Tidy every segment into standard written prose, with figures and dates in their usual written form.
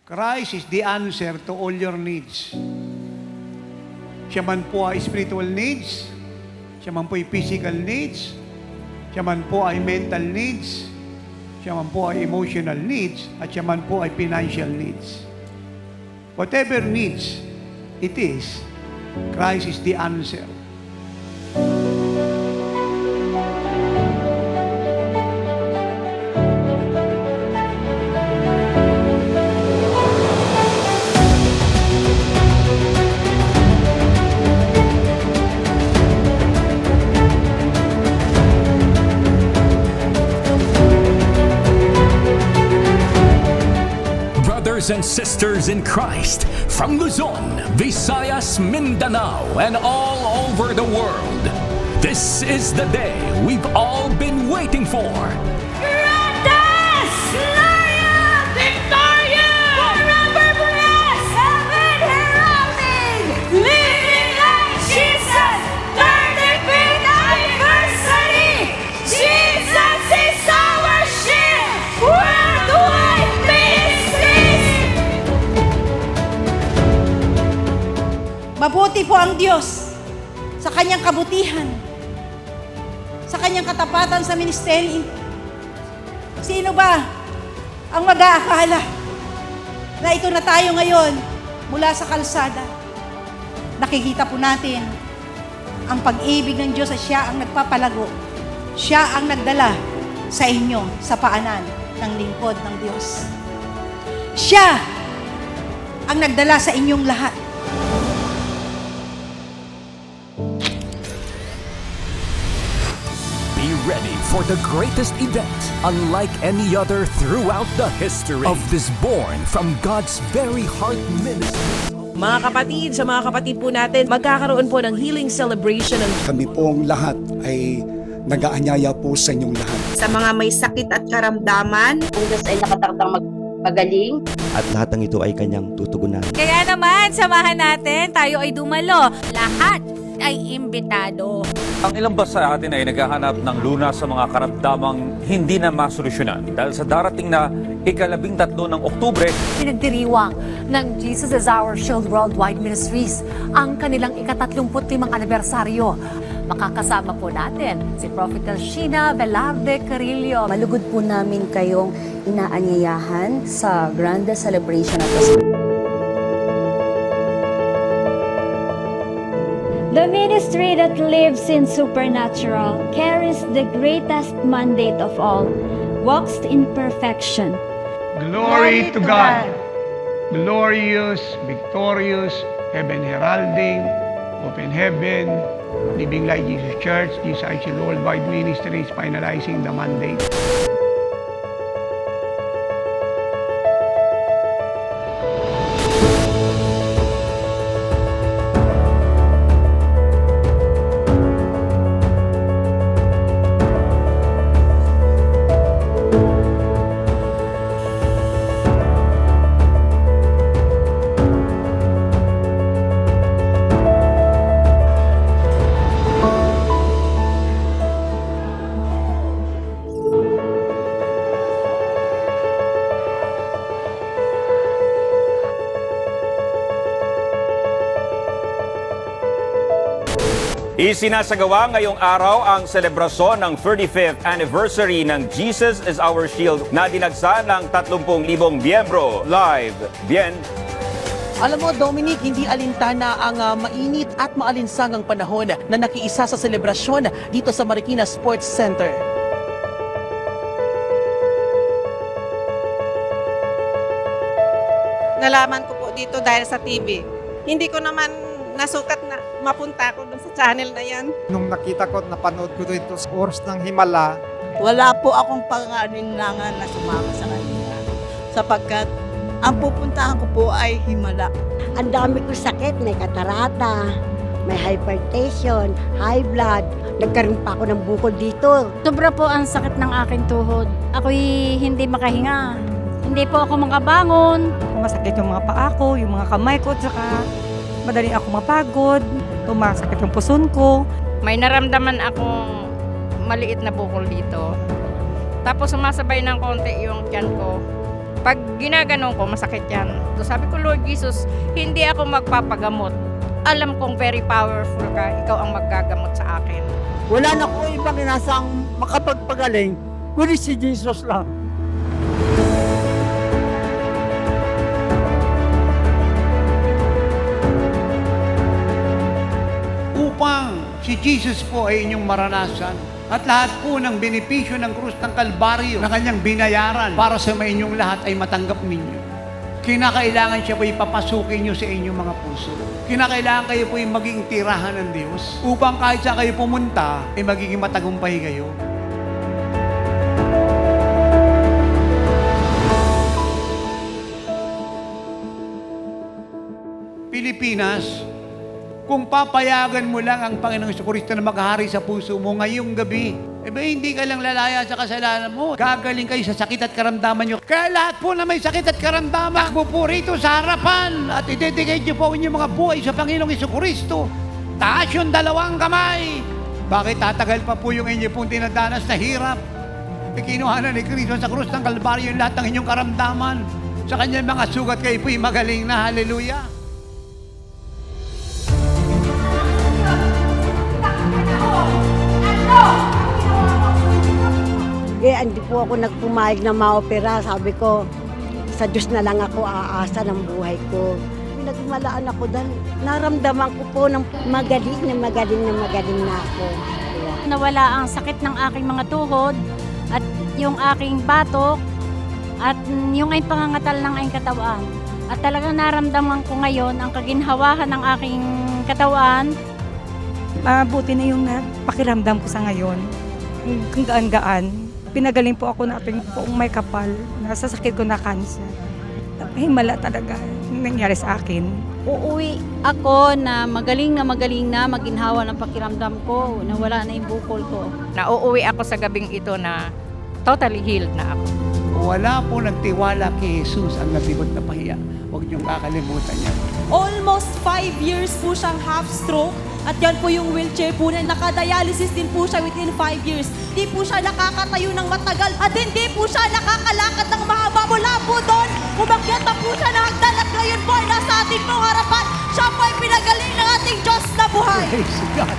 Christ is the answer to all your needs. Siya man po ay spiritual needs, siya man po ay physical needs, siya man po ay mental needs, siya man po ay emotional needs, at siya man po ay financial needs. Whatever needs it is, Christ is the answer. Brothers and sisters in Christ from Luzon, Visayas, Mindanao, and all over the world. This is the day we've all been waiting for. Grandes! Gloria! Victoria! Forever blessed! Heaven heralding! Living like Jesus! 35th anniversary! Jesus is our shield! Worldwide ministries! Mabuti po ang Diyos sa kanyang kabutihan, sa kanyang katapatan sa ministry. Sino ba ang mag-aakala na ito na tayo ngayon mula sa kalsada? Nakikita po natin ang pag-ibig ng Diyos at siya ang nagpapalago. Siya ang nagdala sa inyo sa paanan ng lingkod ng Diyos. Siya ang nagdala sa inyong lahat. Be ready for the greatest event unlike any other throughout the history of this born from God's very heart ministry. Mga kapatid, sa mga kapatid po natin, magkakaroon po ng healing celebration ng Kami pong lahat ay nag-aanyaya po sa inyong lahat. Sa mga may sakit at karamdaman, Ang Diyos ay nakatakdang magpagaling. At lahat ng ito ay kanyang tutugunan. Kaya naman, samahan natin, tayo ay dumalo. Lahat ay imbitado. Ang ilang basa atin ay naghahanap ng lunas sa mga karamdamang hindi na masolusyonan dahil sa darating na ika-13 ng Oktubre. Pinagdiriwang ng Jesus is Our Shield Worldwide Ministries ang kanilang ika-35 anibersaryo. Makakasama po natin si Prophetess Sheena Velarde Carrillo. Malugod po namin kayong inaanyayahan sa grande celebration na to. The ministry that lives in supernatural carries the greatest mandate of all, walks in perfection. Glory to God! Glorious, victorious, heaven heralding, open heaven, Living Like Jesus Church, Jesus Worldwide Ministries, finalizing the mandate. Isinasagawa ngayong araw ang selebrasyon ng 35th anniversary ng Jesus is Our Shield na dinagsa ng 30,000 miyembro. Live, Bien. Alam mo, Dominic, hindi alintana ang mainit at maalinsangang panahon na nakiisa sa selebrasyon dito sa Marikina Sports Center. nalaman ko po dito dahil sa TV. Hindi ko naman nasukat na mapunta ako dun sa channel na yan. Nung nakita ko, napanood ko ito sa Oras ng Himala. Wala po akong pangalinlangan na sumama sa kanila. Sapagkat ang pupuntahan ko po ay Himala. Ang dami ko sakit, may katarata, may hypertension, high blood. Nagkaroon pa ako ng bukol dito. Sobra po ang sakit ng aking tuhod. Ako'y hindi makahinga. Hindi po ako makabangon. Masakit yung mga paa ko, yung mga kamay ko, tsaka madaling ako mapagod, tumasakit yung puson ko. May naramdaman akong maliit na bukol dito. Tapos sumasabay ng konti yung tiyan ko. Pag ginaganon ko, masakit yan. So sabi ko, Lord Jesus, hindi ako magpapagamot. Alam kong very powerful ka, ikaw ang maggagamot sa akin. Wala na ko ibang inasang makapagpagaling, kundi si Jesus lang. Upang si Jesus po ay inyong maranasan at lahat po ng benepisyo ng krus ng Kalbaryo na kanyang binayaran para sa inyong lahat ay matanggap ninyo. Kinakailangan siya po ipapasukin nyo sa inyong mga puso. Kinakailangan kayo po yung maging tirahan ng Diyos upang kahit saan kayo pumunta, ay magiging matagumpay kayo. Pilipinas, kung papayagan mo lang ang Panginoong Jesucristo na maghari sa puso mo ngayong gabi, hindi ka lang lalaya sa kasalanan mo. Gagaling kayo sa sakit at karamdaman nyo. Kaya lahat po na may sakit at karamdaman, takbo po rito sa harapan at i-dedicate nyo po inyong mga buhay sa Panginoong Jesucristo. Taas yung dalawang kamay. Bakit tatagal pa po yung inyo pong dinadanas na hirap? Kinuhanan ni Kristo sa krus ng Kalbaryo yung lahat ng inyong karamdaman. Sa kanyang mga sugat kayo po'y magaling na. Hallelujah! Hindi po ako nagpumayag na maopera. Sabi ko, sa Diyos na lang ako aasa ng buhay ko. Nagmalaan ako dahil naramdaman ko po ng magaling na ako. Nawala ang sakit ng aking mga tuhod at yung aking batok at yung ay pangangatal ng aking katawan. At talagang naramdaman ko ngayon ang kaginhawahan ng aking katawan. Mabuti na yung pakiramdam ko sa ngayon. Kung gaan-gaan. Pinagaling po ako na ating poong may kapal. Nasa sakit ko na cancer. Himala talaga nangyari sa akin. Uuwi ako na magaling na maginhawa ng pakiramdam ko, na wala na yung bukol ko. Nauuwi ako sa gabing ito na totally healed na ako. Wala po nagtiwala kay Jesus ang nabibot na pahiya. Huwag niyong kakalimutan yan. Almost 5 years po siyang half-stroke. At yan po yung wheelchair po na nakadialysis din po siya within 5 years. Hindi po siya nakakatayo ng matagal at hindi po siya nakakalakad ng mahaba mula po doon. Umakyat na po siya ng hagdan at ngayon po ay nasa ating pong harapan. Siya po ay pinagaling ng ating Diyos na buhay. Praise God.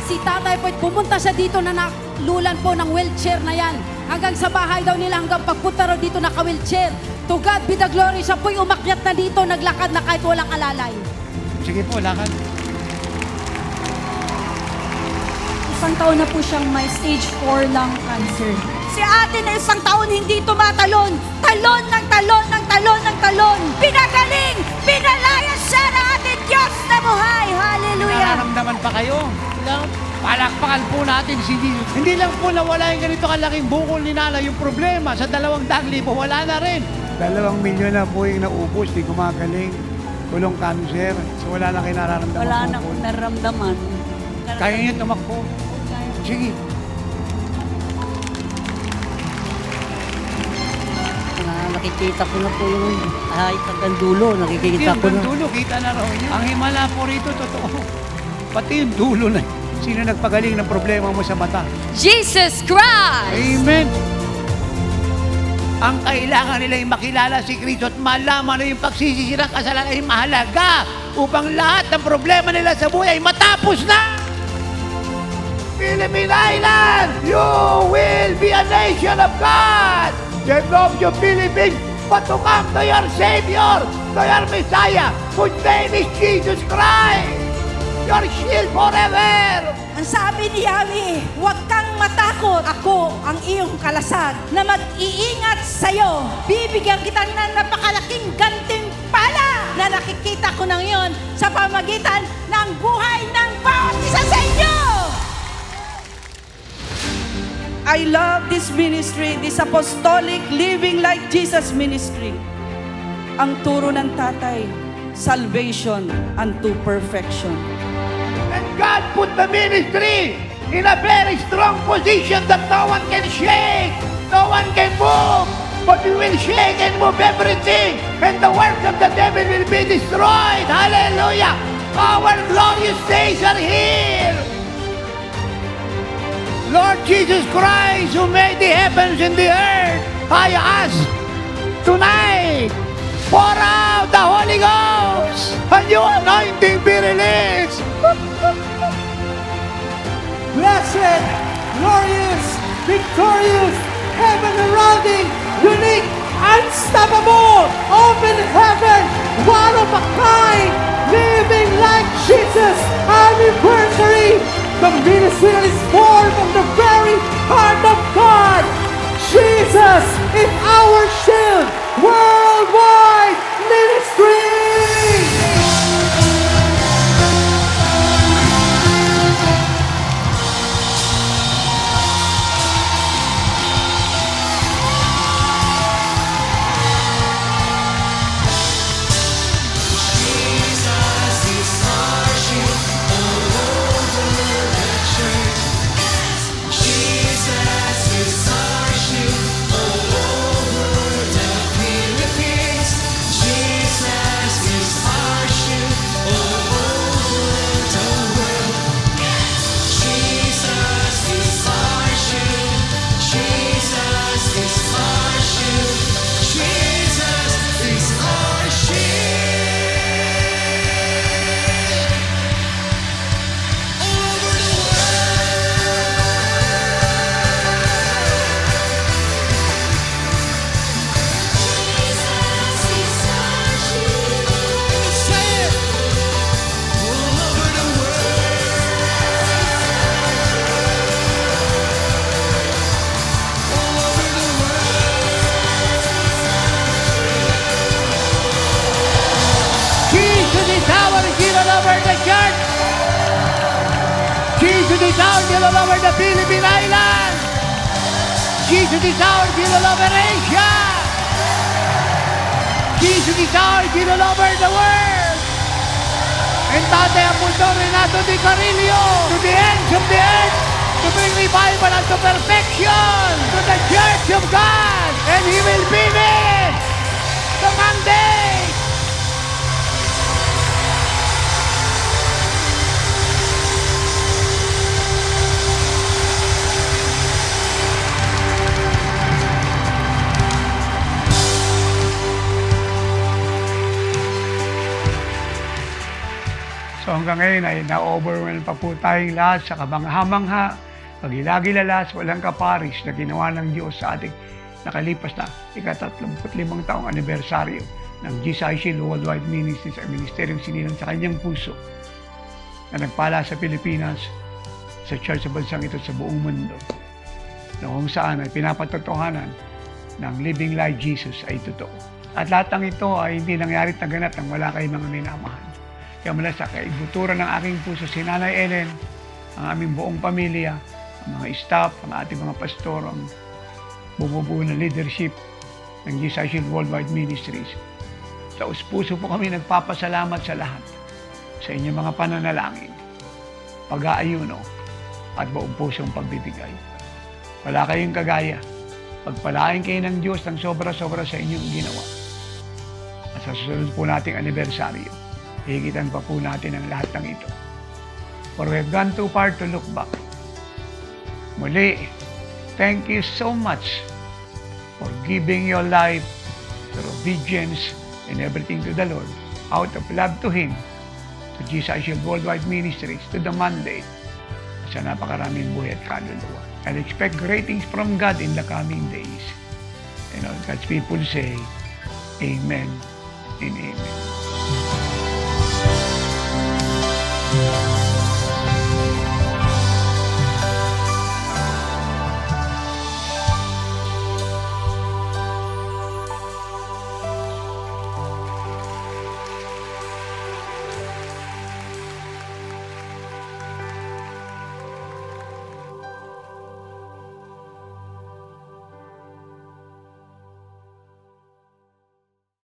Si tatay po, pumunta siya dito na nalulan po ng wheelchair na yan. Hanggang sa bahay daw nila, hanggang pagpunta raw dito naka-wheelchair. To God be the glory. Siya po'y umakyat na dito, naglakad na kahit walang alalay. Sige po, lakad. Isang taon na po siyang may stage 4 lung cancer. Si ate na isang taon hindi tumatalon. Talon ng talon ng talon ng talon. Pinagaling! Pinalayas siya ng ating Diyos na buhay. Hallelujah! Nararamdaman pa kayo? Palakpakan po natin si Jesus. Hindi lang po nawala yung ganito kalaking bukol ni Nana. Yung problema sa 200,000, wala na rin. 2 milyon na po yung naubos, di gumagaling. Kulong cancer. So wala na kayo nararamdaman. Wala na bukol. akong nararamdaman. Kaya niyo tumakbo. Sige. Nakikita ko na po yung hanggang dulo. Nakikita ko na. Hanggang dulo, kita na raw niya. Ang himala po rito, totoo. Pati yung dulo na. Sino nagpagaling ng problema mo sa mata? Jesus Christ! Amen! Ang kailangan nila ay makilala si Kristo at malaman na yung pagsisisi ng kasalanan ay mahalaga upang lahat ng problema nila sa buhay ay matapos na! Philippine Island, you will be a nation of God! They love you, Philippines, but to come to your Savior, to your Messiah, whose name is Jesus Christ! Your shield forever! Ang sabi ni Yahweh, huwag kang matakot. Ako ang iyong kalasag na mag-iingat sa'yo. Bibigyan kita ng napakalaking gantimpala na nakikita ko na ngayon sa pamagitan ng buhay ng bawat isa sa inyo. I love this ministry, this apostolic living like Jesus ministry. Ang turo ng tatay, salvation unto perfection. And God put the ministry in a very strong position that no one can shake, no one can move, but we will shake and move everything, and the works of the devil will be destroyed. Hallelujah! Our glorious days are here. Lord Jesus Christ, who made the heavens and the earth, I ask tonight. Pour out the Holy Ghost. A new anointing be released. Blessed, glorious, victorious, heaven surrounding, unique, unstoppable, open heaven, one of a kind, living like Jesus, anniversary. The ministry that is born from the very heart of God. Jesus is our shield, worldwide ministry. Jesus is our healer over the Philippine Islands. Jesus is our healer over Asia. Jesus is our healer over the world. And Tate Apostol Renato de Carillo to the ends of the earth to bring revival unto perfection to the Church of God. And He will finish the mandate. So hanggang ngayon ay na-overwhelm pa po tayong lahat sa kamangha-mangha, pagilagilala sa walang kaparis na ginawa ng Diyos sa ating nakalipas na ika-35 taong anibersaryo ng GCIC Worldwide Ministries ang Ministeryong Sinilang sa kanyang puso na nagpala sa Pilipinas, sa Church sa bansang ito sa buong mundo, na kung saan ay pinapatotohanan ng Living Like Jesus ay totoo. At lahat ng ito ay hindi nangyari at naganap nang wala kayong mga minamahal. Kaya mula sa kaibuturan ng aking puso si Nanay Ellen, ang aming buong pamilya, ang mga staff, ang ating mga pastor, ang bumubuo ng leadership ng GCIC Worldwide Ministries. Taos puso po kami nagpapasalamat sa lahat sa inyong mga pananalangin, pag-aayuno at buong pusong pagbibigay. Wala kayong kagaya. Pagpalain kayo ng Diyos ng sobra-sobra sa inyong ginawa. At sa susunod po nating anibersaryo, higitan pa po natin ang lahat ng ito. For we've gone too far to look back. Muli, thank you so much for giving your life through obedience and everything to the Lord, out of love to Him, to GCIC Worldwide Ministries, to the mandate, sa napakaraming buhay at kaluluwa. And expect great things from God in the coming days. And all God's people say, Amen and Amen.